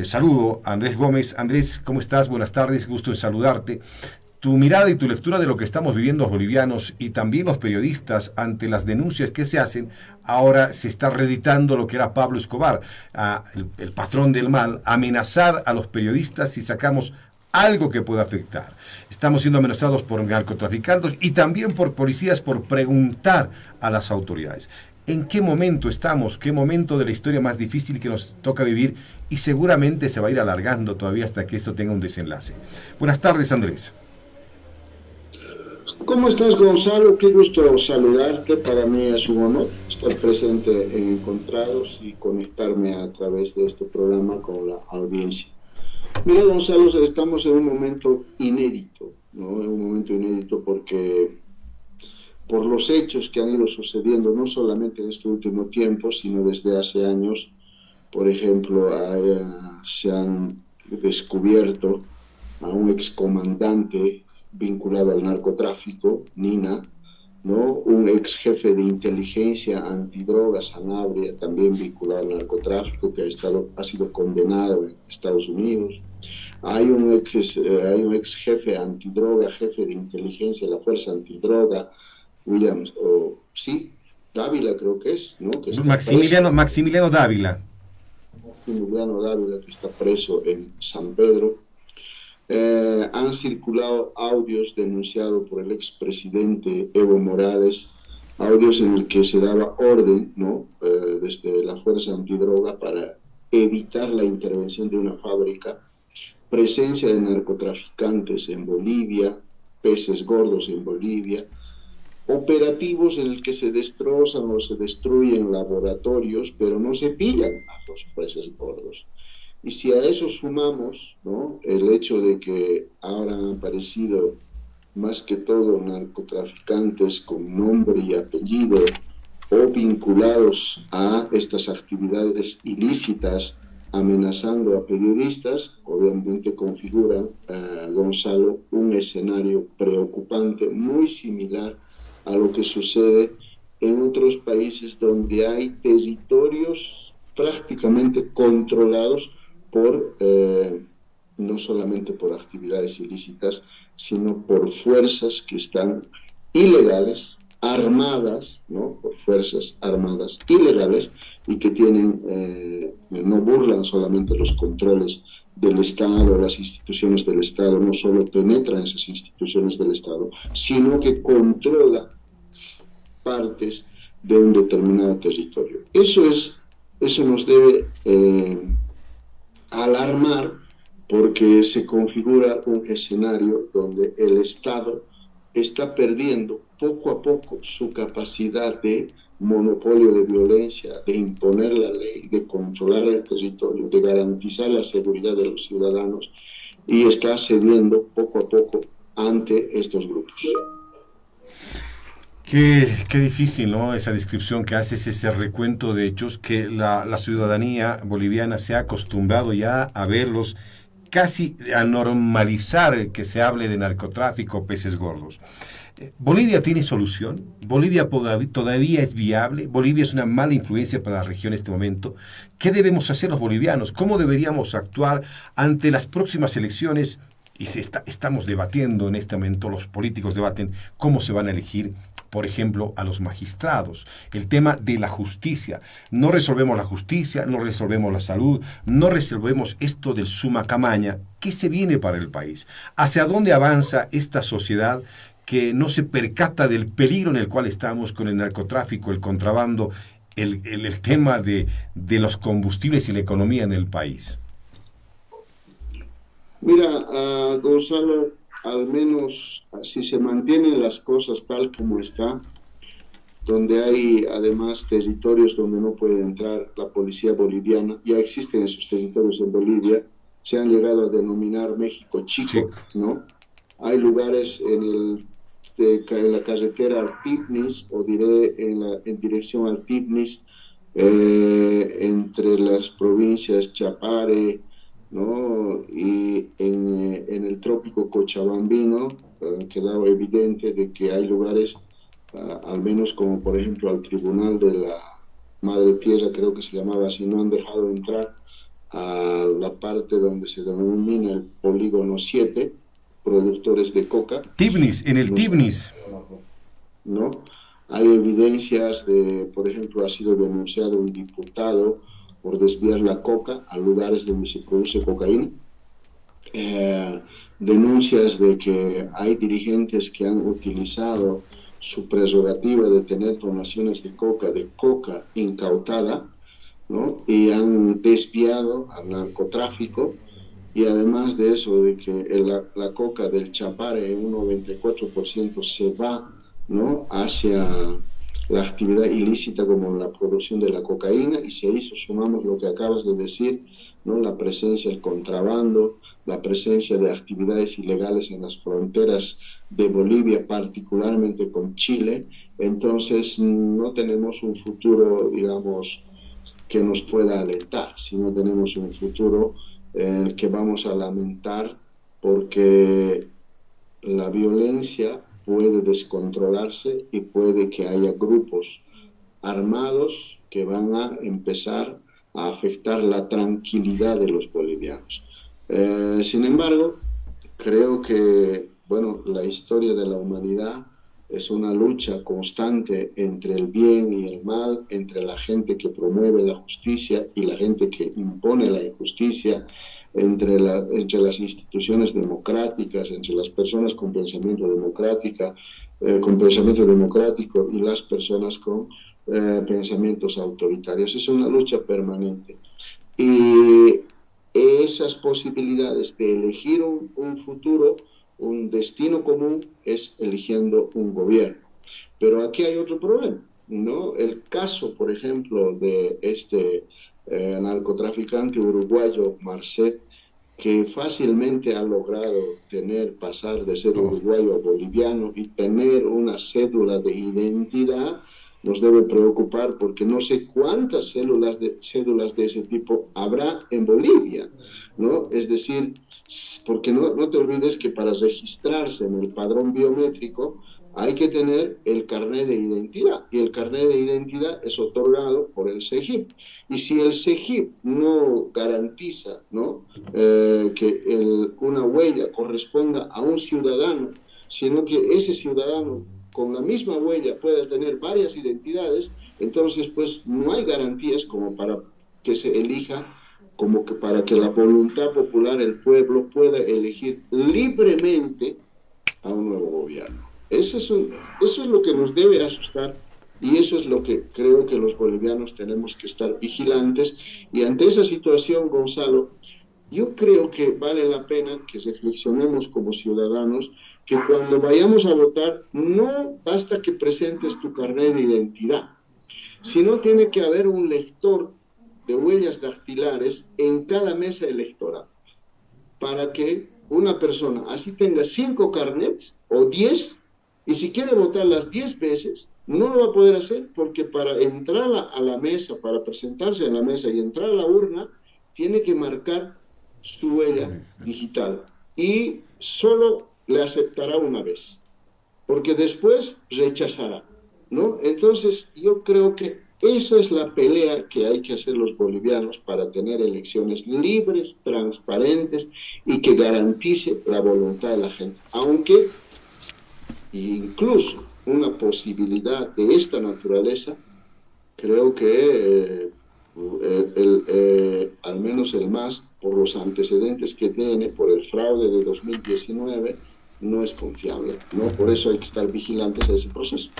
Saludo a Andrés Gómez. Andrés, ¿cómo estás? Buenas tardes, gusto en saludarte. Tu mirada y tu lectura de lo que estamos viviendo los bolivianos y también los periodistas ante las denuncias que se hacen, ahora se está reeditando lo que era Pablo Escobar, el patrón del mal, amenazar a los periodistas si sacamos algo que pueda afectar. Estamos siendo amenazados por narcotraficantes y también por policías por preguntar a las autoridades. ¿En qué momento estamos? ¿Qué momento de la historia más difícil que nos toca vivir? Y seguramente se va a ir alargando todavía hasta que esto tenga un desenlace. Buenas tardes, Andrés. ¿Cómo estás, Gonzalo? Qué gusto saludarte. Para mí es un honor estar presente en Encontrados y conectarme a través de este programa con la audiencia. Mira, Gonzalo, estamos en un momento inédito, ¿no? En un momento inédito porque por los hechos que han ido sucediendo, no solamente en este último tiempo, sino desde hace años. Por ejemplo, se han descubierto a un excomandante vinculado al narcotráfico, Nina, ¿no? Un ex jefe de inteligencia antidroga, Sanabria, también vinculado al narcotráfico, que ha sido condenado en Estados Unidos. Hay un ex jefe antidroga, jefe de inteligencia de la Fuerza Antidroga, Williams, sí, Dávila creo que es, ¿no? Que está Maximiliano Dávila. Maximiliano Dávila, que está preso en San Pedro. Han circulado audios denunciados por el expresidente Evo Morales, audios en el que se daba orden, ¿no? Desde la Fuerza Antidroga para evitar la intervención de una fábrica, presencia de narcotraficantes en Bolivia, peces gordos en Bolivia, operativos en el que se destrozan o se destruyen laboratorios, pero no se pillan a los peces gordos. Y si a eso sumamos, ¿no?, el hecho de que ahora han aparecido más que todo narcotraficantes con nombre y apellido o vinculados a estas actividades ilícitas amenazando a periodistas, obviamente configuran, Gonzalo, un escenario preocupante muy similar a lo que sucede en otros países donde hay territorios prácticamente controlados por, no solamente por actividades ilícitas, sino por fuerzas que están ilegales, armadas, ¿no?, por fuerzas armadas ilegales y que no burlan solamente los controles del Estado, las instituciones del Estado, no solo penetran esas instituciones del Estado, sino que controla partes de un determinado territorio. Eso nos debe alarmar, porque se configura un escenario donde el Estado está perdiendo poco a poco su capacidad de monopolio de violencia, de imponer la ley, de controlar el territorio, de garantizar la seguridad de los ciudadanos, y está cediendo poco a poco ante estos grupos. Qué difícil, ¿no? Esa descripción que haces, ese recuento de hechos que la ciudadanía boliviana se ha acostumbrado ya a verlos, casi a normalizar que se hable de narcotráfico, peces gordos. ¿Bolivia tiene solución? ¿Bolivia todavía es viable? ¿Bolivia es una mala influencia para la región en este momento? ¿Qué debemos hacer los bolivianos? ¿Cómo deberíamos actuar ante las próximas elecciones? Y estamos debatiendo en este momento, los políticos debaten cómo se van a elegir, por ejemplo, a los magistrados. El tema de la justicia. No resolvemos la justicia, no resolvemos la salud, no resolvemos esto del suma camaña. ¿Qué se viene para el país? ¿Hacia dónde avanza esta sociedad que no se percata del peligro en el cual estamos con el narcotráfico, el contrabando, el tema de los combustibles y la economía en el país? Mira, Gonzalo, al menos si se mantienen las cosas tal como está, donde hay además territorios donde no puede entrar la policía boliviana, ya existen esos territorios en Bolivia, se han llegado a denominar México Chico, ¿no? Hay lugares en la carretera Artibnis, o diré en dirección Artibnis, entre las provincias Chapare, ¿no?, y en el trópico cochabambino, quedado evidente de que hay lugares, al menos como por ejemplo al Tribunal de la Madre Tierra, creo que se llamaba así, no han dejado entrar a la parte donde se denomina el polígono 7, productores de coca. Tibnis, en el Tibnis. ¿No? Hay evidencias de, por ejemplo, ha sido denunciado un diputado por desviar la coca a lugares donde se produce cocaína. Denuncias de que hay dirigentes que han utilizado su prerrogativa de tener donaciones de coca incautada, ¿no? Y han desviado al narcotráfico, y además de eso, de que la coca del Chapare en un 94% se va, ¿no?, hacia la actividad ilícita como la producción de la cocaína, y si a eso sumamos lo que acabas de decir, ¿no?, la presencia del contrabando, la presencia de actividades ilegales en las fronteras de Bolivia, particularmente con Chile, entonces no tenemos un futuro, digamos, que nos pueda alentar, sino tenemos un futuro en el que vamos a lamentar, porque la violencia puede descontrolarse y puede que haya grupos armados que van a empezar a afectar la tranquilidad de los bolivianos. Sin embargo, creo que, bueno, la historia de la humanidad es una lucha constante entre el bien y el mal, entre la gente que promueve la justicia y la gente que impone la injusticia, entre las instituciones democráticas, entre las personas con pensamiento democrático y las personas con pensamientos autoritarios. Es una lucha permanente. Y esas posibilidades de elegir un futuro, un destino común, es eligiendo un gobierno. Pero aquí hay otro problema, ¿no? El caso, por ejemplo, de este narcotraficante uruguayo Marcet, que fácilmente ha logrado pasar de ser uruguayo a boliviano y tener una cédula de identidad, nos debe preocupar, porque no sé cuántas cédulas de ese tipo habrá en Bolivia, ¿no? Es decir, porque no te olvides que para registrarse en el padrón biométrico hay que tener el carnet de identidad, y el carnet de identidad es otorgado por el SEGIP. Y si el SEGIP no garantiza, ¿no?, que una huella corresponda a un ciudadano, sino que ese ciudadano con la misma huella pueda tener varias identidades, entonces pues no hay garantías como para que se elija, como que para que la voluntad popular, el pueblo, pueda elegir libremente a un nuevo gobierno. Eso es lo que nos debe asustar, y eso es lo que creo que los bolivianos tenemos que estar vigilantes. Y ante esa situación, Gonzalo, yo creo que vale la pena que reflexionemos como ciudadanos, que cuando vayamos a votar no basta que presentes tu carnet de identidad, sino tiene que haber un lector de huellas dactilares en cada mesa electoral, para que una persona así tenga 5 carnets o 10, y si quiere votar las 10 veces, no lo va a poder hacer, porque para entrar a la mesa, para presentarse en la mesa y entrar a la urna, tiene que marcar su huella digital, y solo le aceptará una vez, porque después rechazará, ¿no? Entonces yo creo que esa es la pelea que hay que hacer los bolivianos para tener elecciones libres, transparentes y que garantice la voluntad de la gente. Aunque incluso una posibilidad de esta naturaleza, creo que al menos el MAS, por los antecedentes que tiene, por el fraude de 2019, no es confiable, ¿no? Por eso hay que estar vigilantes a ese proceso.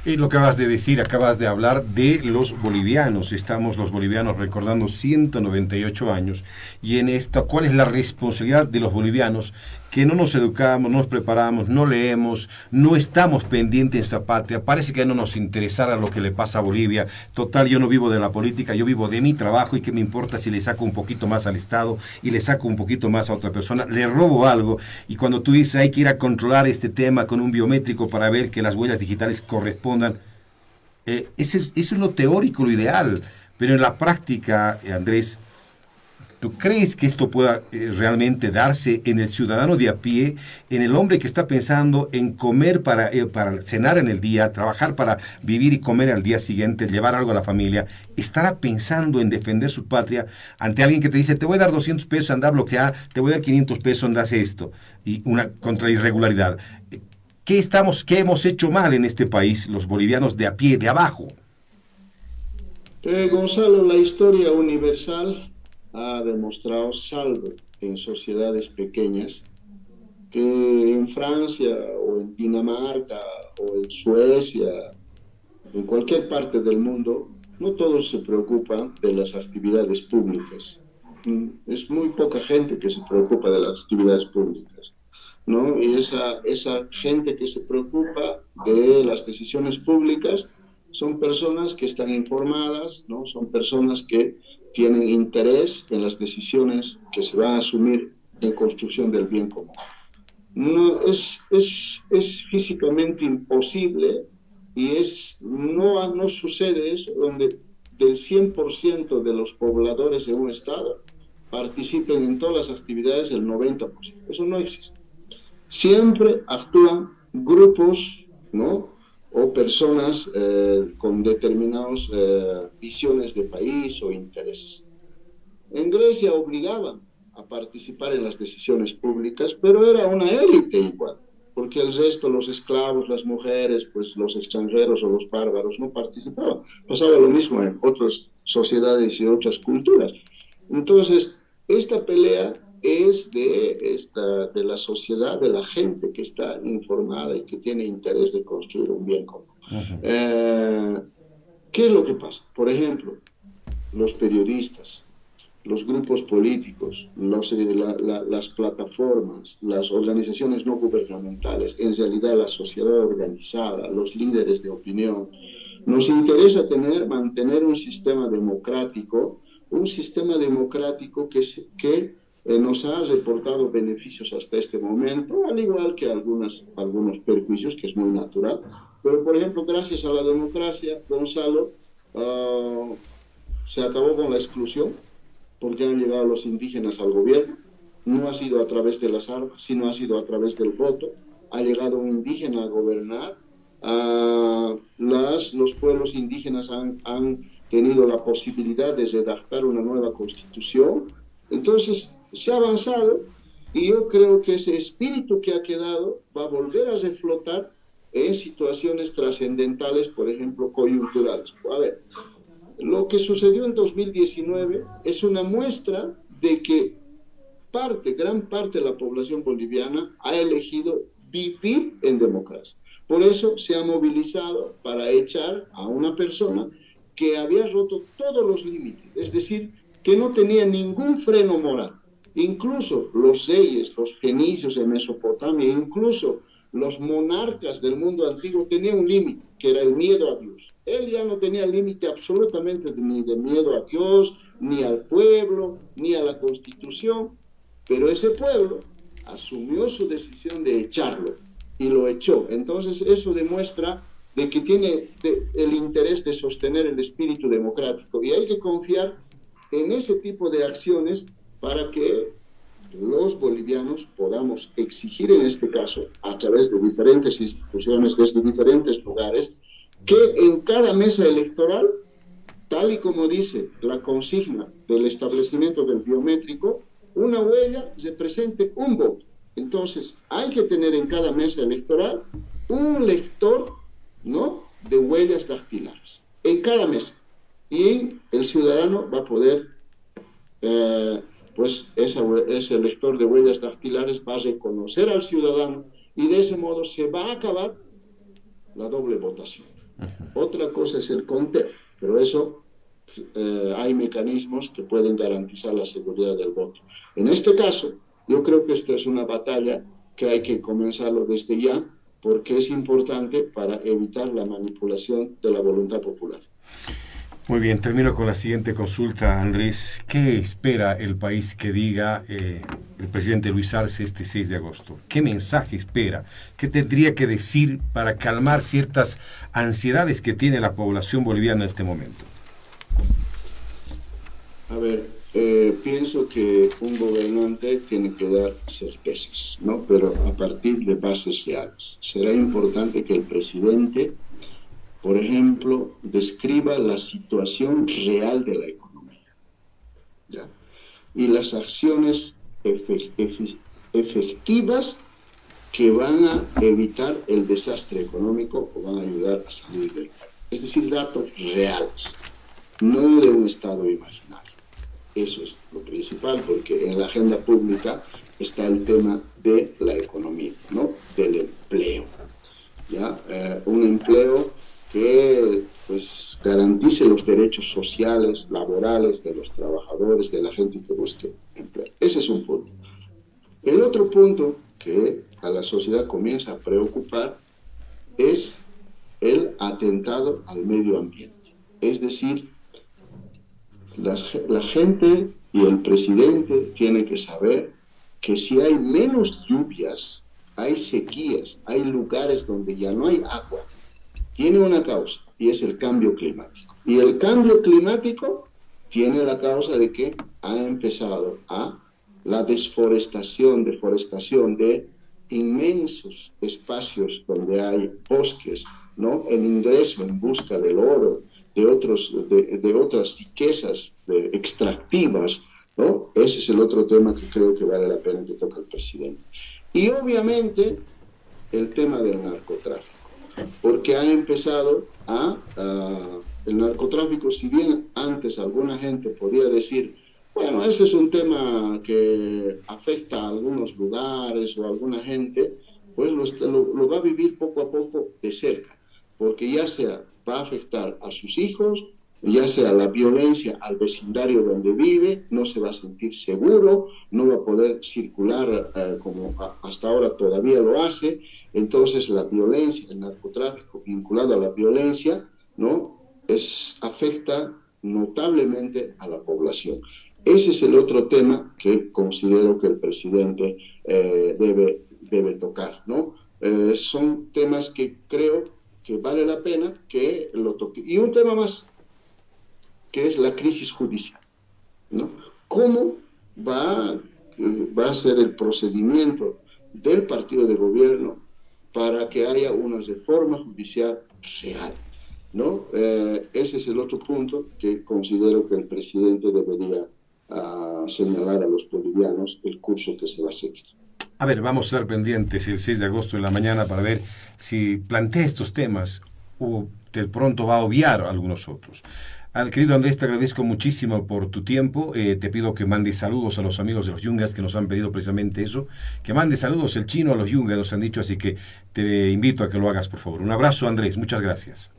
Y lo que acabas de decir, acabas de hablar de los bolivianos. Estamos los bolivianos recordando 198 años. Y en esta, ¿cuál es la responsabilidad de los bolivianos? Que no nos educamos, no nos preparamos, no leemos, no estamos pendientes de nuestra patria. Parece que no nos interesara lo que le pasa a Bolivia. Total, yo no vivo de la política, yo vivo de mi trabajo, y qué me importa si le saco un poquito más al Estado y le saco un poquito más a otra persona, le robo algo. Y cuando tú dices hay que ir a controlar este tema con un biométrico para ver que las huellas digitales correspondan, eso es lo teórico, lo ideal. Pero en la práctica, Andrés, ¿Tú crees que esto pueda realmente darse en el ciudadano de a pie, en el hombre que está pensando en comer para cenar en el día, trabajar para vivir y comer al día siguiente, llevar algo a la familia? ¿Estará pensando en defender su patria ante alguien que te dice, te voy a dar 200 pesos, anda a bloquear, te voy a dar 500 pesos, anda a hacer esto? Y una contra la irregularidad. ¿Qué hemos hecho mal en este país, los bolivianos de a pie, de abajo? Gonzalo, la historia universal ha demostrado, salvo en sociedades pequeñas, que en Francia o en Dinamarca o en Suecia, en cualquier parte del mundo, no todos se preocupan de las actividades públicas. Es muy poca gente que se preocupa de las actividades públicas, ¿no? Y esa gente que se preocupa de las decisiones públicas son personas que están informadas, ¿no? Son personas que tienen interés en las decisiones que se van a asumir en construcción del bien común. No, es físicamente imposible y no sucede eso donde del 100% de los pobladores de un estado participen en todas las actividades el 90%. Eso no existe. Siempre actúan grupos, ¿no? O personas con determinadas visiones de país o intereses. En Grecia obligaban a participar en las decisiones públicas, pero era una élite igual, porque el resto, los esclavos, las mujeres, pues los extranjeros o los bárbaros no participaban. Pasaba lo mismo en otras sociedades y otras culturas. Entonces, esta pelea es de la sociedad, de la gente que está informada y que tiene interés de construir un bien común. ¿Qué es lo que pasa? Por ejemplo, los periodistas, los grupos políticos, las plataformas, las organizaciones no gubernamentales, en realidad la sociedad organizada, los líderes de opinión, nos interesa mantener un sistema democrático que nos ha reportado beneficios hasta este momento, al igual que algunos perjuicios, que es muy natural. Pero, por ejemplo, gracias a la democracia, Gonzalo, se acabó con la exclusión, porque han llegado los indígenas al gobierno. No ha sido a través de las armas, sino ha sido a través del voto. Ha llegado un indígena a gobernar. Los pueblos indígenas han tenido la posibilidad de redactar una nueva constitución. Entonces, se ha avanzado y yo creo que ese espíritu que ha quedado va a volver a reflotar en situaciones trascendentales, por ejemplo, coyunturales. A ver, lo que sucedió en 2019 es una muestra de que gran parte de la población boliviana ha elegido vivir en democracia. Por eso se ha movilizado para echar a una persona que había roto todos los límites, es decir, que no tenía ningún freno moral. Incluso los reyes, los fenicios en Mesopotamia, incluso los monarcas del mundo antiguo tenían un límite, que era el miedo a Dios. Él ya no tenía límite absolutamente ni de miedo a Dios, ni al pueblo, ni a la Constitución, pero ese pueblo asumió su decisión de echarlo y lo echó. Entonces eso demuestra de que tiene el interés de sostener el espíritu democrático y hay que confiar en ese tipo de acciones para que los bolivianos podamos exigir en este caso, a través de diferentes instituciones, desde diferentes lugares, que en cada mesa electoral, tal y como dice la consigna del establecimiento del biométrico, una huella represente un voto. Entonces, hay que tener en cada mesa electoral un lector, ¿no?, de huellas dactilares, en cada mesa. Y el ciudadano va a poder... pues ese lector de huellas dactilares va a reconocer al ciudadano y de ese modo se va a acabar la doble votación. Otra cosa es el conteo, pero eso hay mecanismos que pueden garantizar la seguridad del voto. En este caso, yo creo que esta es una batalla que hay que comenzarlo desde ya, porque es importante para evitar la manipulación de la voluntad popular. Muy bien, termino con la siguiente consulta, Andrés. ¿Qué espera el país que diga el presidente Luis Arce este 6 de agosto? ¿Qué mensaje espera? ¿Qué tendría que decir para calmar ciertas ansiedades que tiene la población boliviana en este momento? A ver, pienso que un gobernante tiene que dar certezas, ¿no? Pero a partir de bases reales. Será importante que el presidente, por ejemplo, describa la situación real de la economía, ¿ya? Y las acciones efectivas que van a evitar el desastre económico o van a ayudar a salir del país. Es decir, datos reales, no de un estado imaginario. Eso es lo principal, porque en la agenda pública está el tema de la economía, ¿no? Del empleo, ¿ya? Un empleo que pues garantice los derechos sociales, laborales de los trabajadores, de la gente que busque empleo. Ese es un punto. El otro punto que a la sociedad comienza a preocupar es el atentado al medio ambiente. Es decir, la gente y el presidente tienen que saber que si hay menos lluvias, hay sequías, hay lugares donde ya no hay agua, tiene una causa y es el cambio climático. Y el cambio climático tiene la causa de que ha empezado la deforestación de inmensos espacios donde hay bosques, ¿no? El ingreso en busca del oro, de otras riquezas extractivas, ¿no? Ese es el otro tema que creo que vale la pena que toque el presidente. Y obviamente el tema del narcotráfico, porque ha empezado el narcotráfico, si bien antes alguna gente podía decir, bueno, ese es un tema que afecta a algunos lugares o a alguna gente, pues lo va a vivir poco a poco de cerca, porque ya sea va a afectar a sus hijos, ya sea la violencia al vecindario donde vive, no se va a sentir seguro, no va a poder circular como hasta ahora todavía lo hace. Entonces la violencia, el narcotráfico vinculado a la violencia, ¿no? Afecta notablemente a la población. Ese es el otro tema que considero que el presidente debe tocar, ¿no? Son temas que creo que vale la pena que lo toque. Y un tema más, que es la crisis judicial, ¿no? ¿Cómo va a ser el procedimiento del partido de gobierno para que haya una reforma judicial real, ¿no? Ese es el otro punto que considero que el presidente debería señalar a los bolivianos el curso que se va a seguir. A ver, vamos a estar pendientes el 6 de agosto en la mañana para ver si plantea estos temas o de pronto va a obviar algunos otros. Al querido Andrés, te agradezco muchísimo por tu tiempo. Te pido que mandes saludos a los amigos de los Yungas que nos han pedido precisamente eso. Que mandes saludos el chino a los Yungas, nos han dicho, así que te invito a que lo hagas, por favor. Un abrazo, Andrés. Muchas gracias.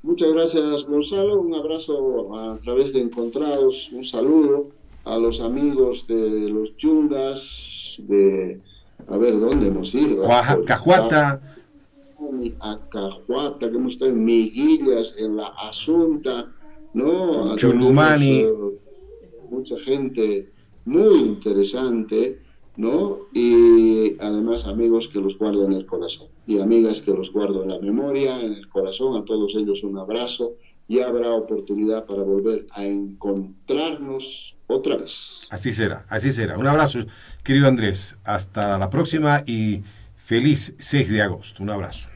Muchas gracias, Gonzalo. Un abrazo a través de Encontrados. Un saludo a los amigos de los Yungas, a ver, ¿dónde hemos ido? Cajuata. A Cajuata, que hemos estado en Miguillas, en La Asunta, ¿no? Chulumani. Mucha gente muy interesante, ¿no? Y además amigos que los guardo en el corazón y amigas que los guardo en la memoria, en el corazón. A todos ellos un abrazo. Ya habrá oportunidad para volver a encontrarnos otra vez. Así será, así será. Un abrazo, querido Andrés. Hasta la próxima y feliz 6 de agosto. Un abrazo.